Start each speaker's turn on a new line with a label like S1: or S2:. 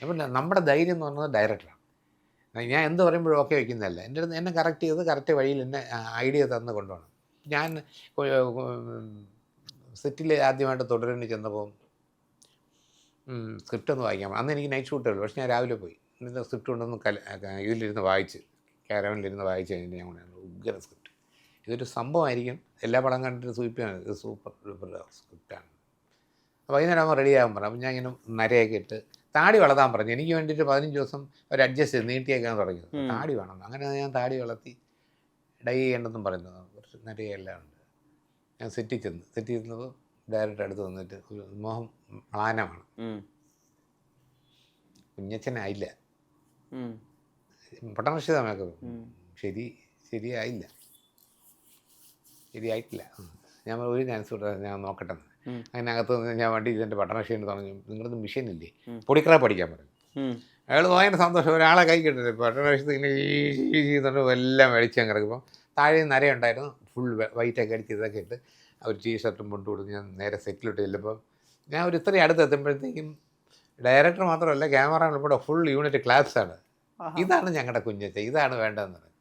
S1: അപ്പം നമ്മുടെ ധൈര്യം എന്ന് പറയുന്നത് ഡയറക്ടറാണ്. ഞാൻ എന്ത് പറയുമ്പോഴും ഓക്കെ വയ്ക്കുന്നതല്ല. എൻ്റെ അടുത്ത് എന്നെ കറക്റ്റ് ചെയ്ത് കറക്റ്റ് വഴിയിൽ എന്നെ ഐഡിയ തന്ന് കൊണ്ടുപോകണം. ഞാൻ സെറ്റിൽ ആദ്യമായിട്ട് തുടരേണ്ടി ചെന്നപ്പോൾ സ്ക്രിപ്റ്റ് ഒന്ന് വായിക്കാൻ അന്ന് എനിക്ക് നൈറ്റ് ഷൂട്ടുള്ളൂ. പക്ഷേ ഞാൻ രാവിലെ പോയി ഇന്നത്തെ സ്ക്രിപ്റ്റ് കൊണ്ടൊന്ന് ഇതിലിരുന്ന് വായിച്ച് ക്യാരവനിലിരുന്ന് വായിച്ച് കഴിഞ്ഞിട്ട് ഞാൻ കൊണ്ടുവന്നു ഉഗ്ര സ്ക്രിപ്റ്റ്. ഇതൊരു സംഭവമായിരിക്കും. എല്ലാ പടം കണ്ടിട്ട് സൂപ്പിയാണ്. ഇത് സൂപ്പർ ഡൂപ്പർ സ്ക്രിപ്റ്റാണ്. വൈകുന്നേരം ആകുമ്പോൾ റെഡി ആകാൻ പറഞ്ഞു. അപ്പം ഞാൻ ഇങ്ങനെ നരയൊക്കെ ഇട്ട് താടി വളർത്താൻ പറഞ്ഞു. എനിക്ക് വേണ്ടിയിട്ട് 15 ദിവസം ഒരു അഡ്ജസ്റ്റ് ചെയ്ത് നീട്ടിയേക്കാൻ തുടങ്ങിയത്. താടി വേണം. അങ്ങനെ ഞാൻ താടി വളർത്തി ഡൈ ചെയ്യേണ്ടെന്നും പറയുന്നത് കുറച്ച് നരയെല്ലാം ഉണ്ട്. ഞാൻ സെറ്റിൽ ചെന്നപ്പോൾ ഡയറക്റ്റ് അടുത്ത് വന്നിട്ട് ഒരു മോഹം മ്ലാനമാണ്. കുഞ്ഞച്ഛനായില്ല. പട്ടണക്ഷിതമൊക്കെ ശരിയായിട്ടില്ല. ഞാൻ ഒരു ചാൻസ് കൂടെ ഞാൻ നോക്കട്ടെ. അതിനകത്ത് ഞാൻ വണ്ടി ഇതിൻ്റെ പട്ടണക്ഷിന്ന് പറഞ്ഞു, നിങ്ങളത് മെഷീനില്ലേ പൊടിക്കറ പഠിക്കാൻ പറഞ്ഞു. അയാൾ ഭയങ്കര സന്തോഷം. ഒരാളെ കൈ കിട്ടില്ല. പട്ടണക്ഷിത്ത് ഇങ്ങനെ ചെയ്തുകൊണ്ട് എല്ലാം വെളിച്ചം കിടക്കുമ്പോൾ താഴെ നരയുണ്ടായിരുന്നു. ഫുൾ വൈറ്റൊക്കെ അടിച്ച് ഇതൊക്കെ ഇട്ട് ഒരു ടീഷർട്ടും മുണ്ടും കൊടുത്ത് ഞാൻ നേരെ സെറ്റിലോട്ട് ചെല്ലുമ്പോൾ ഞാൻ ഒരു ഇത്രയും അടുത്ത് എത്തുമ്പോഴത്തേക്കും ഡയറക്ടർ മാത്രമല്ല ക്യാമറ ഉൾപ്പെടെ ഫുൾ യൂണിറ്റ് ക്ലാപ്സാണ്. ഇതാണ് ഞങ്ങളുടെ കുഞ്ഞച്ഛൻ, ഇതാണ് വേണ്ടതെന്ന് പറഞ്ഞു.